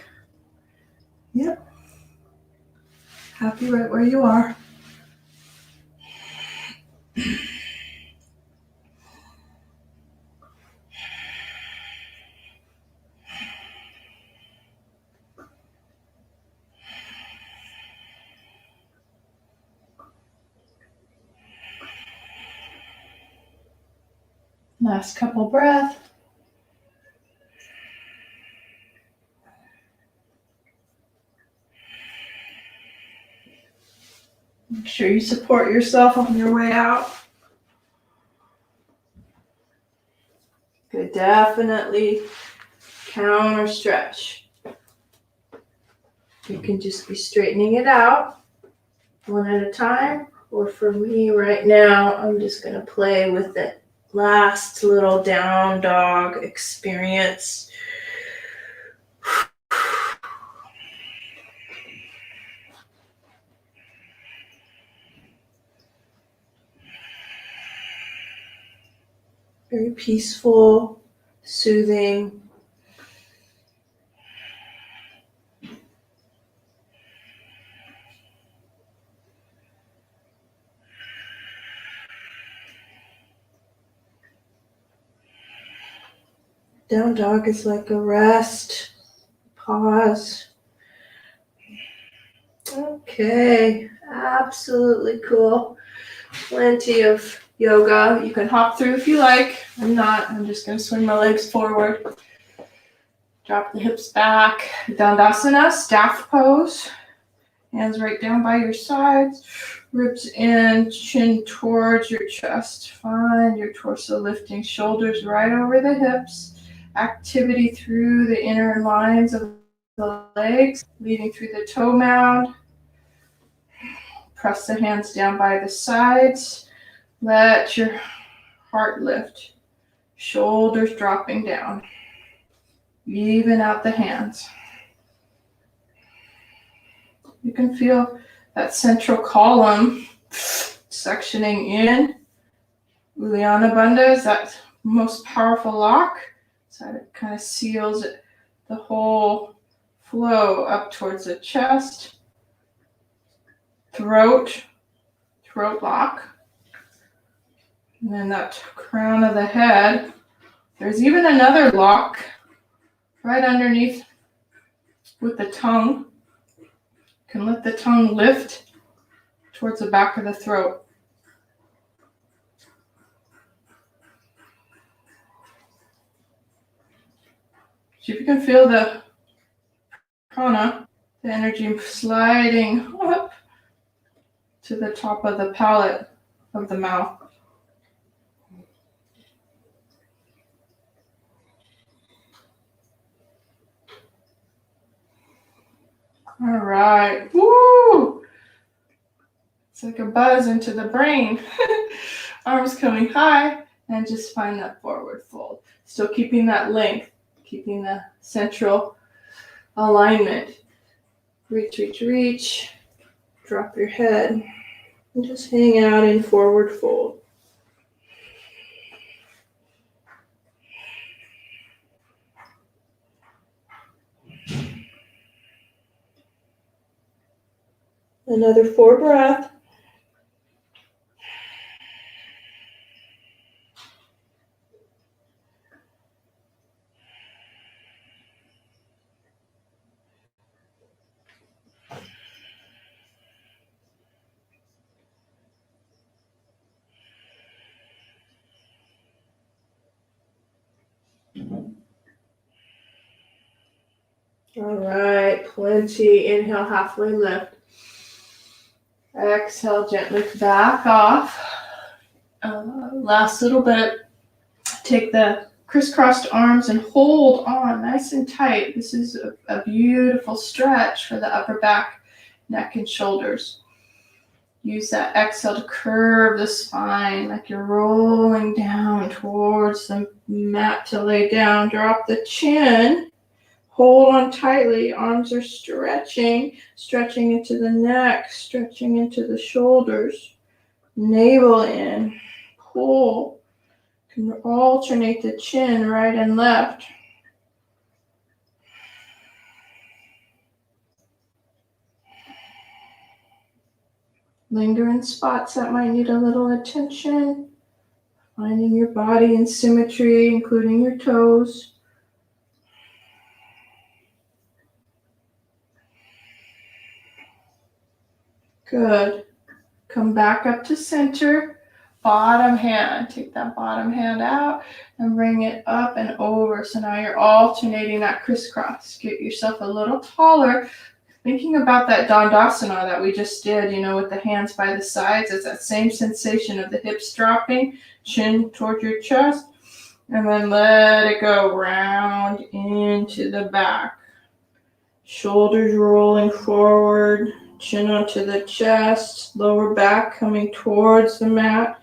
Yep. Happy right where you are. Last couple breaths. Make sure you support yourself on your way out. Could definitely counter stretch. You can just be straightening it out one at a time. Or for me right now, I'm just going to play with the last little down dog experience. Very peaceful, soothing. Down dog is like a rest, pause. Okay, absolutely cool. Plenty of yoga. You can hop through if you like. I'm not. I'm just going to swing my legs forward. Drop the hips back. Dandasana, staff pose. Hands right down by your sides. Ribs in, chin towards your chest. Find your torso lifting, shoulders right over the hips. Activity through the inner lines of the legs, leading through the toe mound. Press the hands down by the sides. Let your heart lift. Shoulders dropping down. Even out the hands. You can feel that central column sectioning in. Uddiyana Bandha is that most powerful lock. So it kind of seals the whole flow up towards the chest, throat lock, and then that crown of the head. There's even another lock right underneath with the tongue. You can let the tongue lift towards the back of the throat. See if you can feel the prana, the energy sliding up to the top of the palate of the mouth. All right. Woo! It's like a buzz into the brain. Arms coming high, and just find that forward fold. Still keeping that length, keeping the central alignment. Reach, reach, reach. Drop your head. And just hang out in forward fold. Another 4 breath. All right, plenty. Inhale, halfway lift. Exhale, gently back off. Last little bit. Take the crisscrossed arms and hold on nice and tight. This is a beautiful stretch for the upper back, neck, and shoulders. Use that exhale to curve the spine like you're rolling down towards the mat to lay down. Drop the chin. Hold on tightly. Arms are stretching into the neck, stretching into the shoulders. Navel in. Pull. You can alternate the chin right and left. Linger in spots that might need a little attention. Finding your body in symmetry, including your toes. Good. Come back up to center. Bottom hand. Take that bottom hand out and bring it up and over. So now you're alternating that crisscross. Get yourself a little taller. Thinking about that Dandasana that we just did, with the hands by the sides. It's that same sensation of the hips dropping, chin toward your chest, and then let it go round into the back. Shoulders rolling forward, chin onto the chest, lower back coming towards the mat.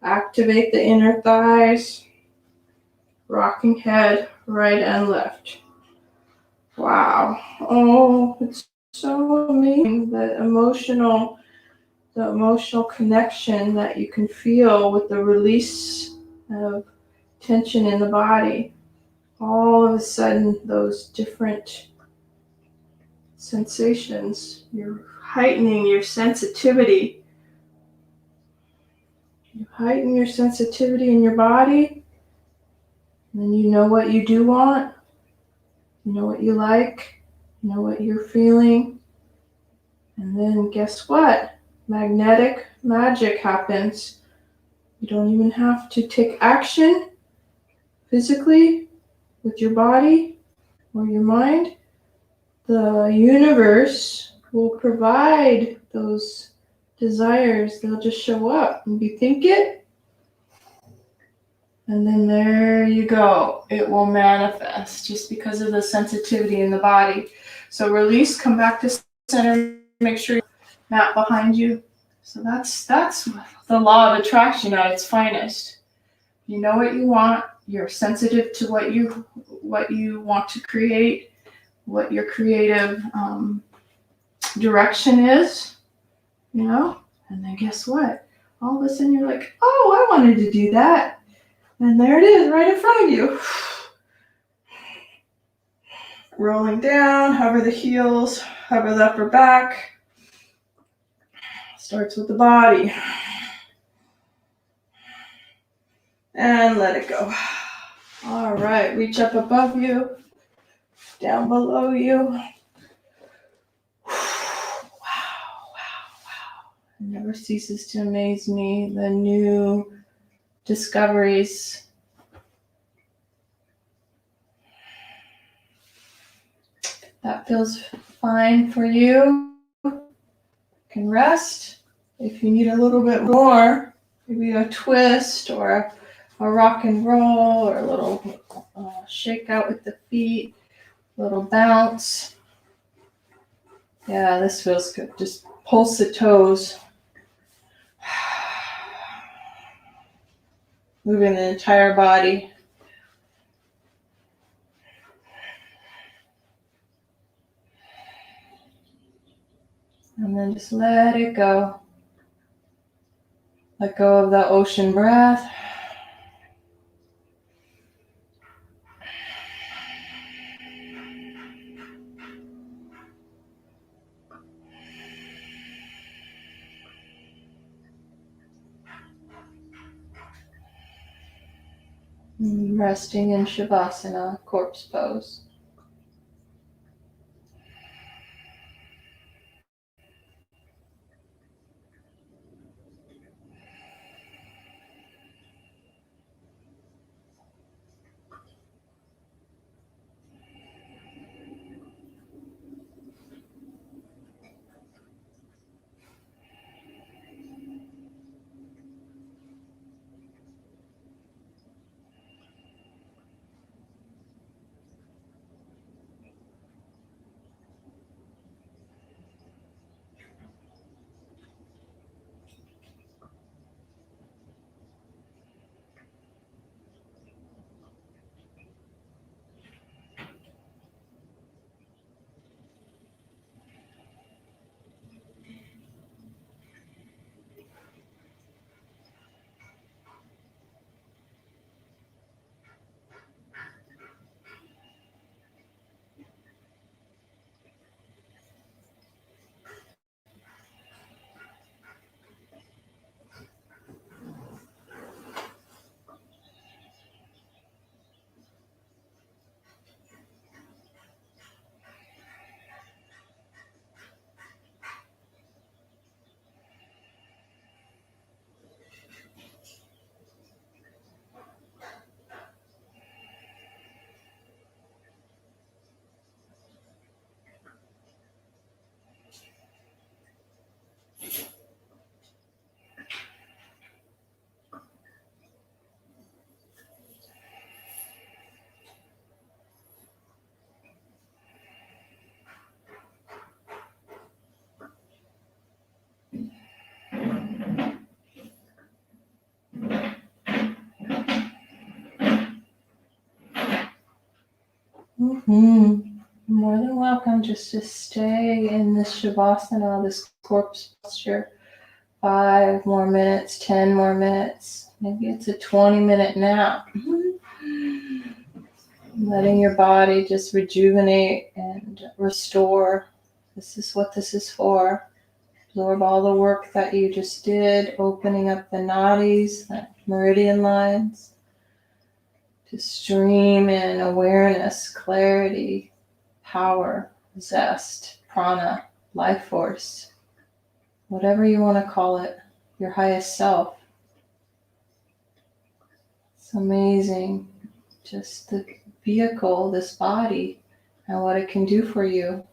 Activate the inner thighs. Rocking head right and left. Wow. Oh, it's so amazing, the emotional connection that you can feel with the release of tension in the body. All of a sudden, those different sensations, you're heightening your sensitivity. You heighten your sensitivity in your body, and then you know what you do want, you know what you like, you know what you're feeling, and then guess what? Magnetic magic happens. You don't even have to take action physically with your body or your mind. The universe will provide those desires. They'll just show up, and you think it, and then there you go. It will manifest just because of the sensitivity in the body. So release, come back to center, make sure mat behind you. So that's the law of attraction at its finest. You know what you want. You're sensitive to what you want to create, what your creative direction is, and then guess what? All of a sudden you're like, oh, I wanted to do that. And there it is right in front of you. Rolling down, hover the heels, hover the upper back. Starts with the body. And let it go. All right, reach up above you, down below you. Wow. It never ceases to amaze me, the new discoveries. That feels fine for you. You can rest. If you need a little bit more, maybe a twist or a rock and roll or a little shake out with the feet, a little bounce. Yeah, this feels good. Just pulse the toes. Moving the entire body. And then just let it go. Let go of the ocean breath. Resting in Shavasana, corpse pose. More than welcome just to stay in this Shavasana, this corpse posture. 5 more minutes, 10 more minutes. Maybe it's a 20-minute nap. Letting your body just rejuvenate and restore. This is what this is for. Absorb all the work that you just did, opening up the nadis, the meridian lines. To stream in awareness, clarity, power, zest, prana, life force, whatever you want to call it, your highest self. It's amazing, just the vehicle, this body, and what it can do for you,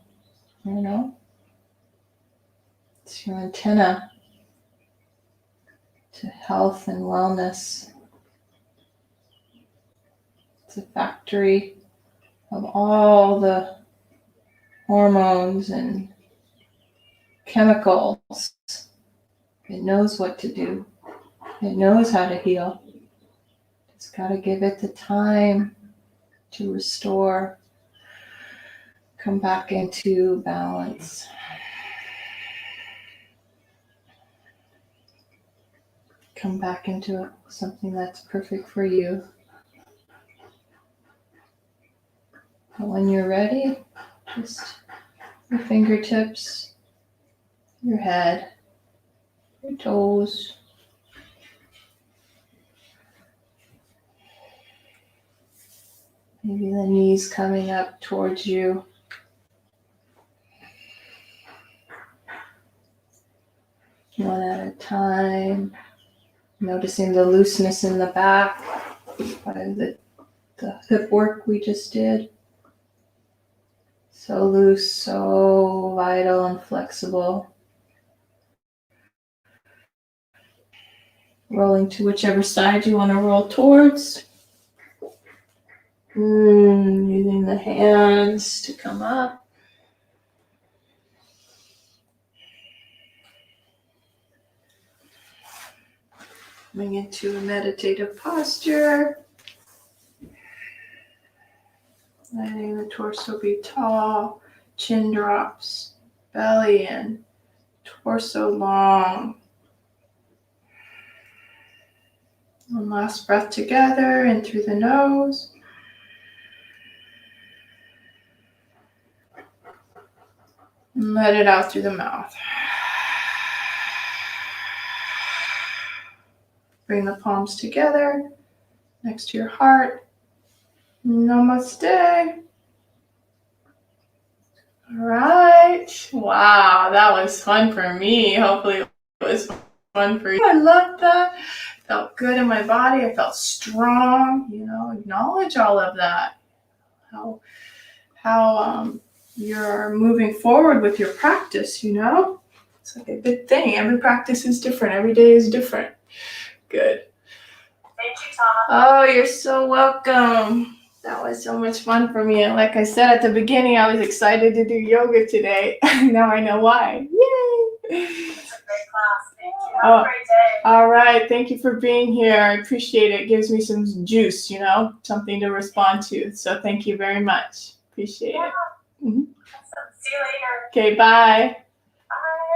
It's your antenna to health and wellness. It's a factory of all the hormones and chemicals. It knows what to do. It knows how to heal. Just got to give it the time to restore, come back into balance. come back into something that's perfect for you. But when you're ready, just your fingertips, your head, your toes. Maybe the knees coming up towards you. One at a time. Noticing the looseness in the back by the hip work we just did. So loose, so vital and flexible. Rolling to whichever side you want to roll towards. Using the hands to come up. Coming into a meditative posture. Letting the torso be tall, chin drops, belly in, torso long. One last breath together, in through the nose. And let it out through the mouth. Bring the palms together, next to your heart. Namaste. All right. Wow, that was fun for me. Hopefully it was fun for you. I love that. Felt good in my body. I felt strong. Acknowledge all of that. How you're moving forward with your practice, It's like a big thing. Every practice is different. Every day is different. Good. Thank you, Tama. Oh, you're so welcome. That was so much fun for me. And like I said at the beginning, I was excited to do yoga today. Now I know why. Yay! It's a great class. Thank you. Have a great day. All right. Thank you for being here. I appreciate it. It gives me some juice, something to respond to. So thank you very much. Appreciate it. Awesome. See you later. Okay, bye.